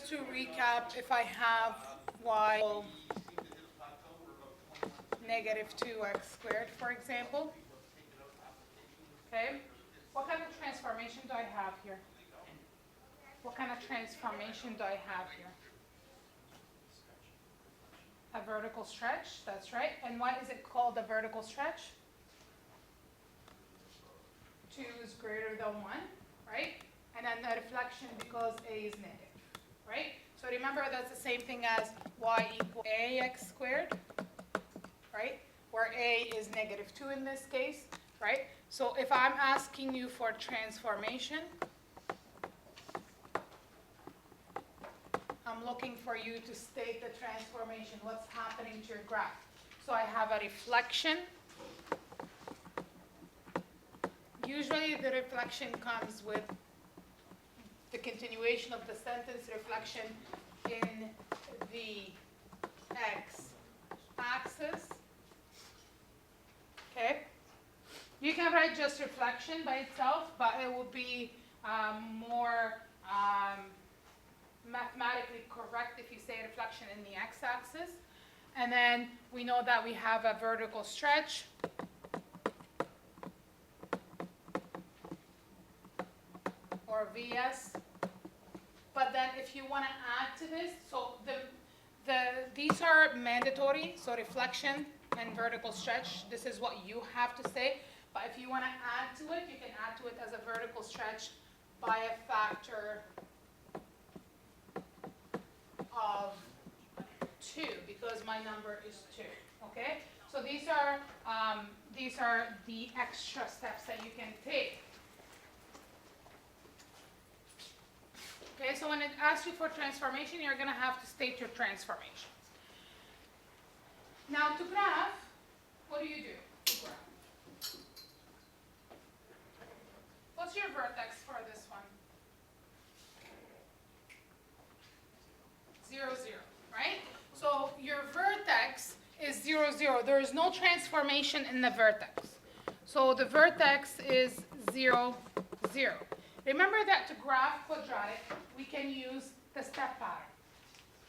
to recap, if I have y negative 2x squared, for example, okay, what kind of transformation do I have here? What kind of transformation do I have here? A vertical stretch, that's right. And why is it called a vertical stretch? 2 is greater than 1, right? And then the reflection because a is negative, right? So remember that's the same thing as y equals ax squared, right? Where a is negative 2 in this case, right? So if I'm asking you for transformation, I'm looking for you to state the transformation, what's happening to your graph. So I have a reflection. Usually the reflection comes with the continuation of the sentence, reflection in the x-axis. Okay? You can write just reflection by itself, but it will be more mathematically correct if you say reflection in the x-axis. And then we know that we have a vertical stretch. Or VS. But then if you want to add to this, so these are mandatory, so reflection and vertical stretch, this is what you have to say. But if you want to add to it, you can add to it as a vertical stretch by a factor of 2, because my number is 2, okay? So these are the extra steps that you can take. Okay, so when it asks you for transformation, you're going to have to state your transformation. Now to graph, what do you do to graph? What's your vertex for this one? 0, 0, right? So your vertex is 0, 0. There is no transformation in the vertex. So the vertex is 0, 0. Remember that to graph quadratic, we can use the step pattern.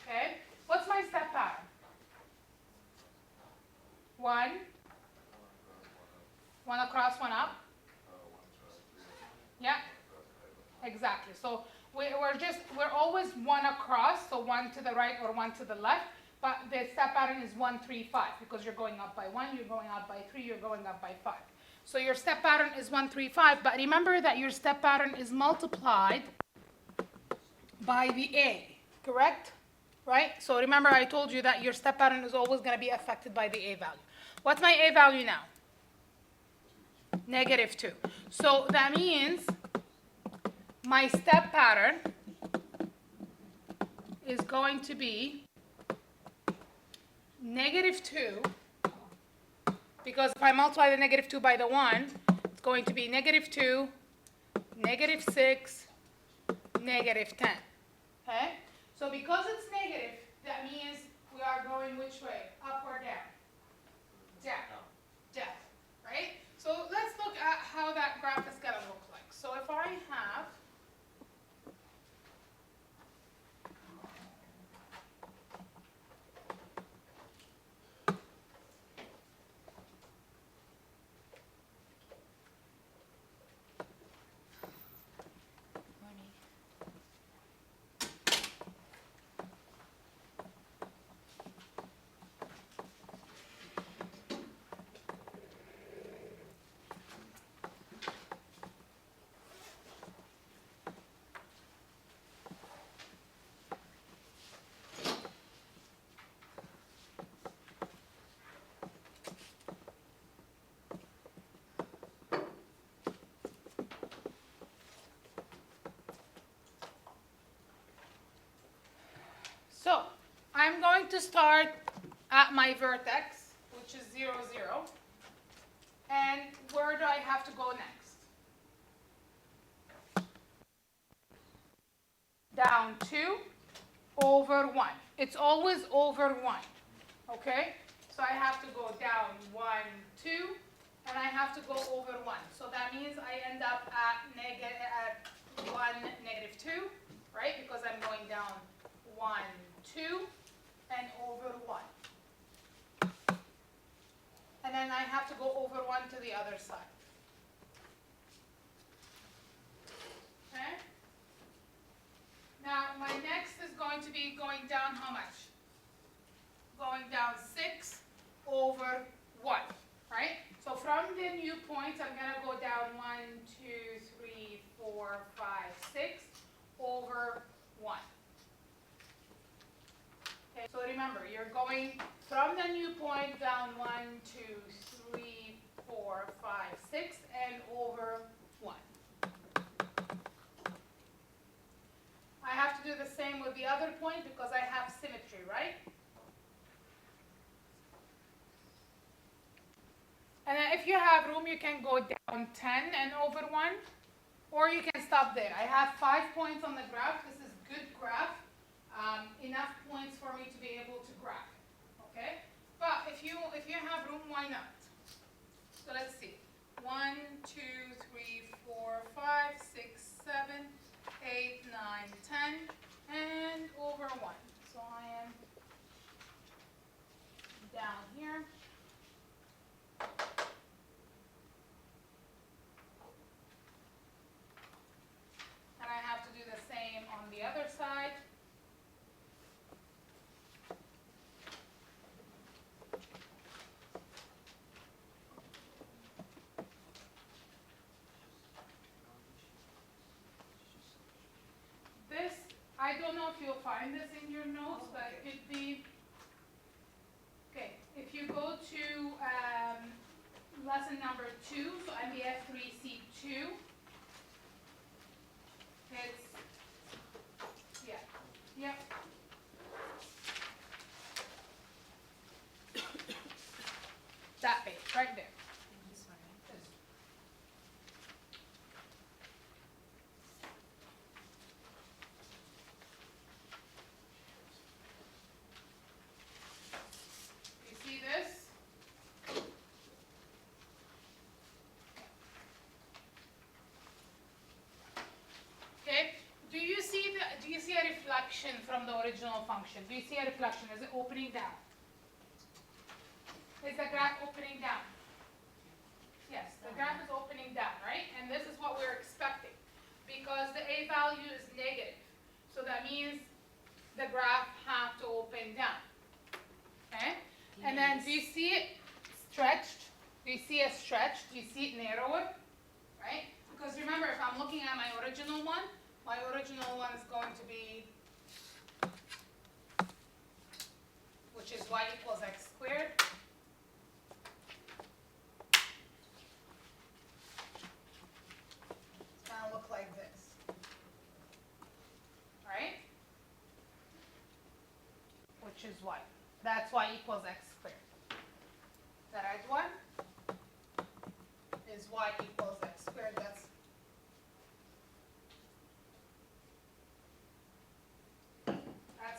Okay? What's my step pattern? 1 across, 1 up. Yeah, exactly. So we're always 1 across, so 1 to the right or 1 to the left. But the step pattern is 1, 3, 5 because you're going up by 1, you're going up by 3, you're going up by 5. So your step pattern is 1, 3, 5, but remember that your step pattern is multiplied by the A, correct? Right? So remember I told you that your step pattern is always going to be affected by the A value. What's my A value now? Negative 2. So that means my step pattern is going to be negative 2. Because if I multiply the negative 2 by the 1, it's going to be negative 2, negative 6, negative 10. Okay? So because it's negative, that means we are going which way? Up or down? Down. Down. Right? So let's look at how that graph is going to look like. So if I have So I'm going to start at my vertex, which is 0, 0. And where do I have to go next? Down 2 over 1. It's always over 1. Okay? So I have to go down 1, 2, and I have to go over 1. So that means I end up at 1, negative 2, right? Because I'm going down 1, 2, and over 1. And then I have to go over 1 to the other side. Okay? Now, my next is going to be going down how much? Going down 6 over 1, right? So from the new point, I'm going to go down 1, 2, 3, 4, 5, 6 over 1. Okay, so remember, you're going from the new point down 1, 2, 3, 4, 5, 6, and over 1. I have to do the same with the other point because I have symmetry, right? And then if you have room, you can go down 10 and over 1, or you can stop there. I have 5 points on the graph. This is good graph. Enough points for me to be able to graph it, okay? But if you have room, why not? So let's see. 1, 2, 3, 4, 5, 6, 7, 8, 9, 10, and over 1. So I am down here. And I have to do the same on the other side. This, I don't know if you'll find this in your notes, but it could be, okay, if you go to lesson number 2, so MBF 3C2, it's, yeah, yep. That page, right there. You see this? Okay. Do you see a reflection from the original function? Do you see a reflection? Is it opening down? Is the graph opening down? Yes, the graph is opening down, right? And this is what we're expecting because the A value is negative. So that means the graph has to open down. Okay? And then do you see it stretched? Do you see it stretched? Do you see it narrower? Right? Because remember, if I'm looking at my original one is going to be, which is y equals x squared. It's going to look like this. Right? Which is y. That's y equals x squared. The right one is y equals x squared. That's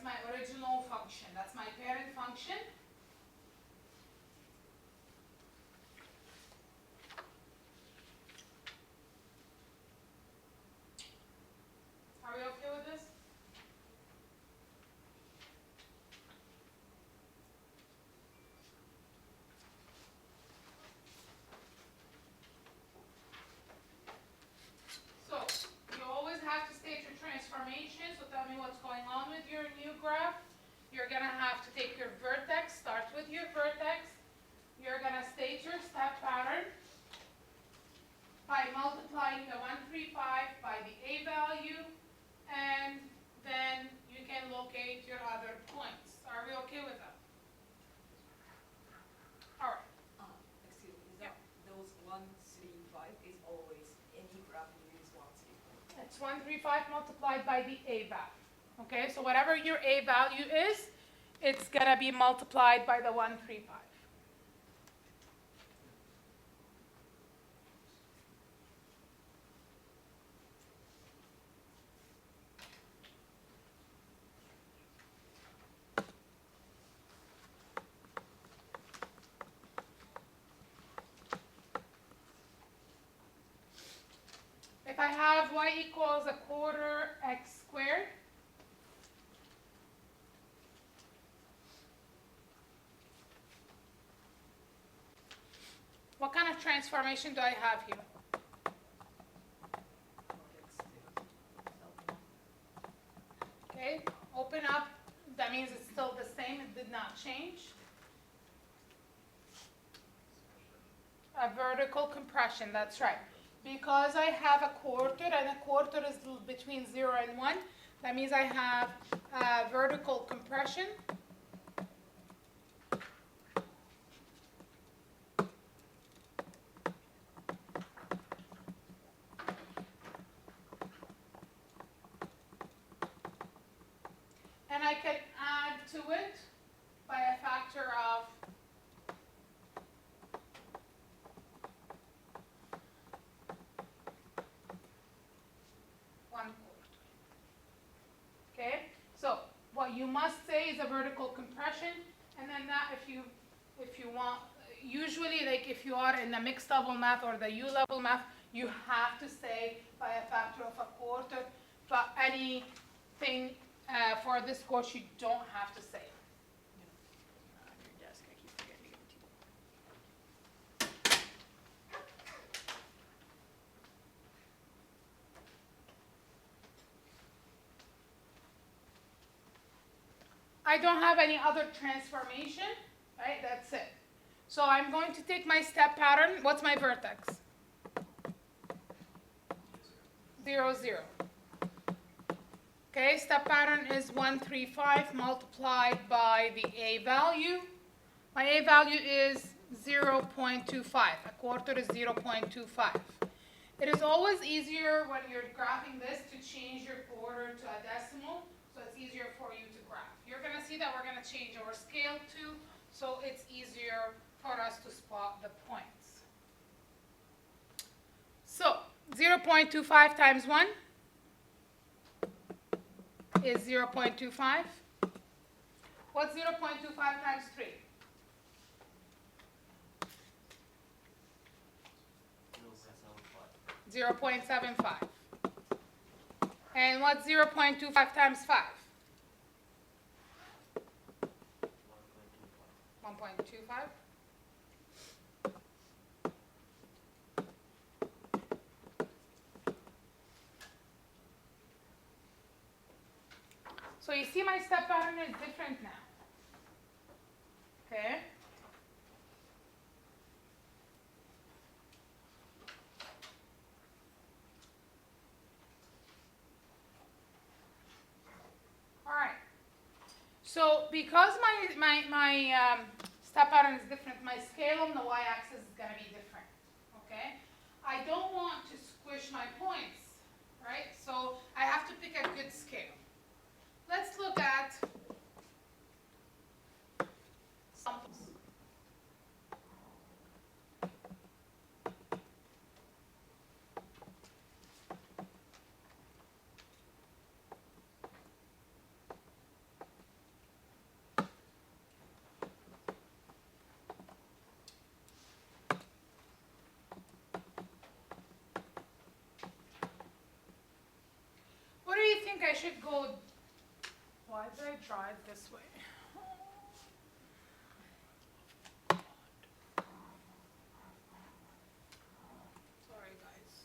my original function. That's my parent function. Are we okay with this? So you always have to state your transformation. So tell me what's going on with your new graph. You're going to have to take your vertex, start with your vertex. You're going to state your step pattern by multiplying the 135 by the A value, and then you can locate your other points. Are we okay with that? All right. Excuse me, is that those 135 is always any graph you use 135? It's 135 multiplied by the A value. Okay, so whatever your A value is, it's going to be multiplied by the 135. If I have y equals a quarter x squared, What kind of transformation do I have here? Okay, open up, that means it's still the same, it did not change. A vertical compression, that's right. Because I have a quarter, and a quarter is between 0 and 1, that means I have a vertical compression. And I can add to it by a factor of 1/4. Okay, so what you must say is a vertical compression, and then that if you want, usually like if you are in the mixed level math or the U level math, you have to say by a factor of 1/4. But anything for this course, you don't have to say. On your desk, I keep forgetting to give it to you. I don't have any other transformation, right? That's it. So I'm going to take my step pattern. What's my vertex? 0, 0. Okay, step pattern is 1, 3, 5 multiplied by the A value. My A value is 0.25. 1/4 is 0.25. It is always easier when you're graphing this to change your quarter to a decimal, so it's easier for you to graph. You're going to see that we're going to change our scale too, so it's easier for us to spot the points. So 0.25 times 1 is 0.25. What's 0.25 times 3? 0.75. And what's 0.25 times 5? 1.25. So you see my step pattern is different now. Okay? All right. So because my step pattern is different, my scale on the y-axis is going to be different. Okay? I don't want to squish my points, right? So I have to pick a good scale. Let's look at samples. What do you think I should go? Why did I draw it this way? Sorry, guys.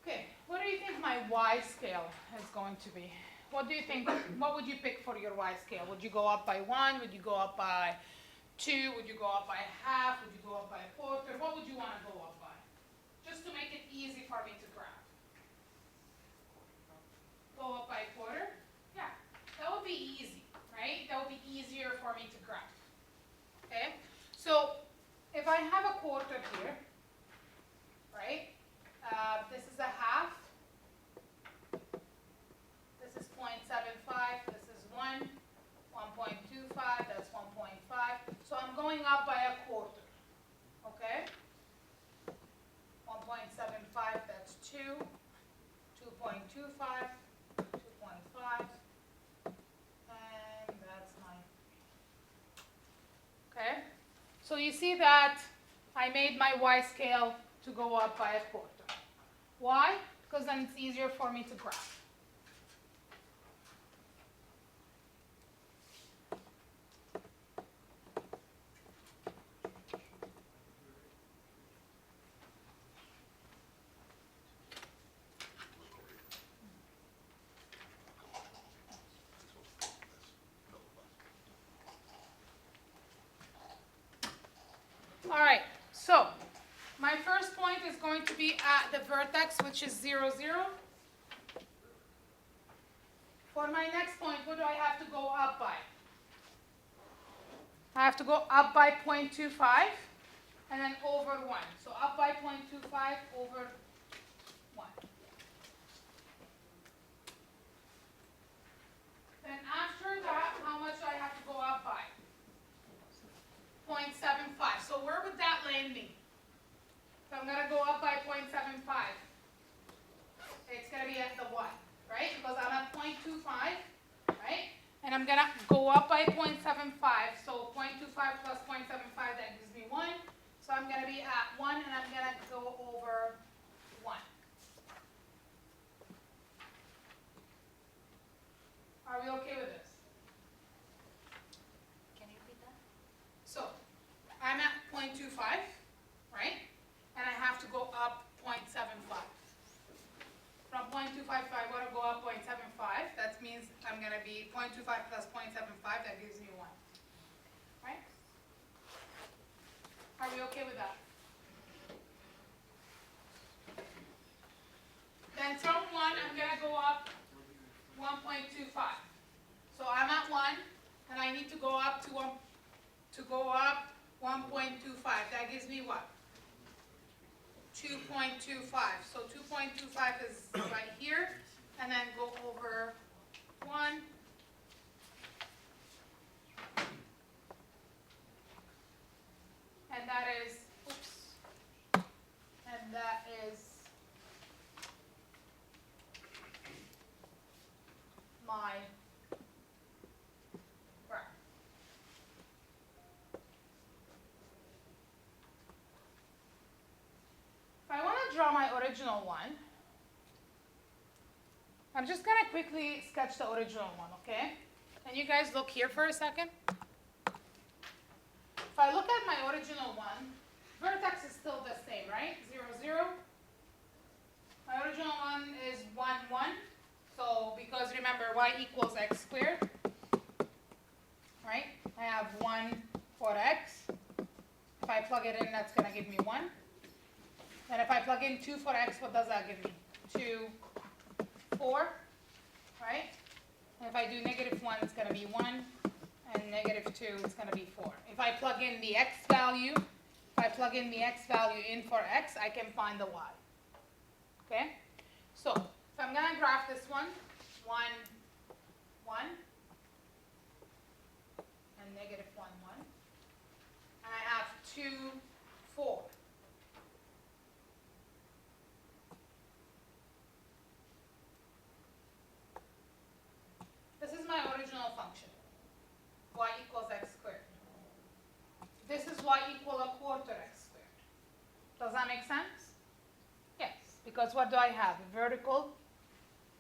Okay, what do you think my y scale is going to be? What do you think? What would you pick for your y scale? Would you go up by 1? Would you go up by 2? Would you go up by half? Would you go up by 1/4? What would you want to go up by? Just to make it easy for me to graph. Go up by 1/4? Yeah, that would be easy, right? That would be easier for me to graph. Okay, so if I have a 1/4 here, right? This is a half. This is 0.75. This is 1. 1.25. That's 1.5. So I'm going up by a 1/4. Okay? 1.75. That's 2. 2.25, 2.5, and that's my, okay? So you see that I made my y scale to go up by a quarter. Why? Because then it's easier for me to graph. All right, so my first point is going to be at the vertex, which is 0, 0. For my next point, what do I have to go up by? I have to go up by 0.25 and then over 1. So up by 0.25 over 1. Then after that, how much do I have to go up by? 0.75. So where would that land me? So I'm going to go up by 0.75. It's going to be at the 1, right? Because I'm at 0.25, right? And I'm going to go up by 0.75. So 0.25 plus 0.75, that gives me 1. So I'm going to be at 1, and I'm going to go over 1. Are we okay with this? Can you repeat that? So I'm at 0.25, right? And I have to go up 0.75. From 0.25, if I want to go up 0.75, that means I'm going to be 0.25 plus 0.75, that gives me 1. Right? Are we okay with that? Then from 1, I'm going to go up 1.25. So I'm at 1, and I need to go up to 1.25. That gives me what? 2.25. So 2.25 is right here, and then go over 1. And that is, and that is my graph. If I want to draw my original one, I'm just going to quickly sketch the original one, okay? Can you guys look here for a second? If I look at my original one, vertex is still the same, right? 0, 0. My original one is 1, 1. So because remember, y equals x squared, right? I have 1 for x. If I plug it in, that's going to give me 1. And if I plug in 2 for x, what does that give me? 2, 4, right? And if I do negative 1, it's going to be 1. And negative 2, it's going to be 4. If I plug in the x value, in for x, I can find the y. Okay? So, if I'm going to graph this one, 1, 1, and negative 1, 1. And I have 2, 4. This is my original function. Y equals x squared. This is y equal a quarter x squared. Does that make sense? Yes, because what do I have? Vertical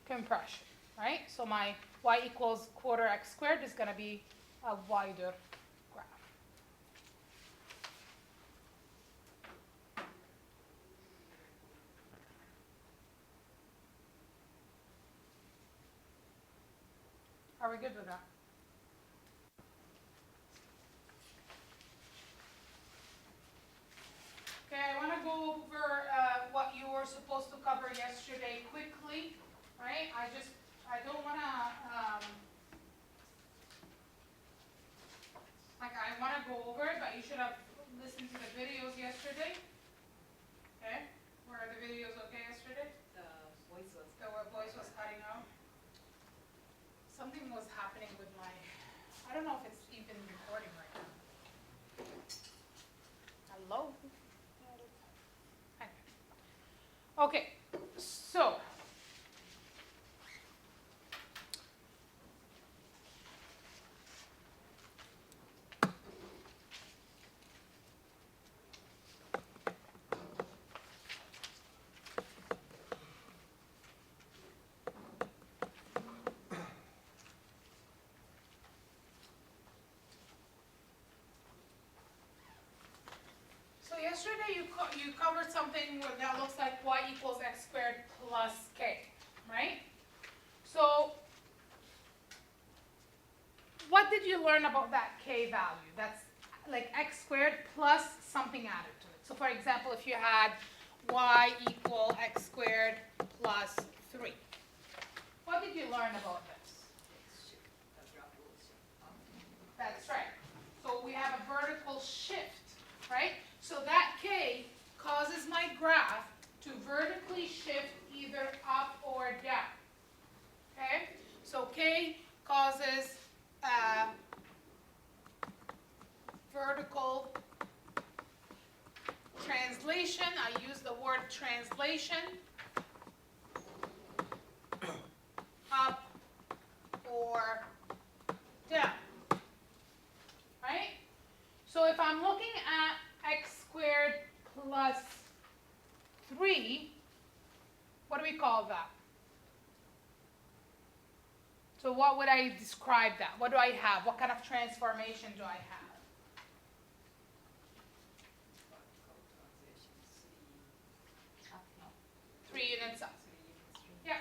compression, right? So my y equals quarter x squared is going to be a wider graph. Are we good with that? Okay, I want to go over what you were supposed to cover yesterday quickly, right? I don't want to, I want to go over it, but you should have listened to the videos yesterday. Okay, were the videos okay yesterday? The voice was. The voice was cutting out. Something was happening with my, I don't know if it's even recording right now. Hello? Okay, so you covered something that looks like y equals x squared plus k, right? So what did you learn about that k value? That's like x squared plus something added to it. So for example, if you had y equal x squared plus 3. What did you learn about this? That's right. So we have a vertical shift, right? So that k causes my graph to vertically shift either up or down. Okay? So k causes vertical translation. I use the word translation. Up or down. Right? So if I'm looking at x squared plus 3, what do we call that? So what would I describe that? What do I have? What kind of transformation do I have? Three units up. Yeah.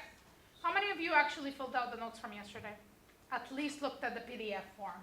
How many of you actually filled out the notes from yesterday? At least looked at the PDF form.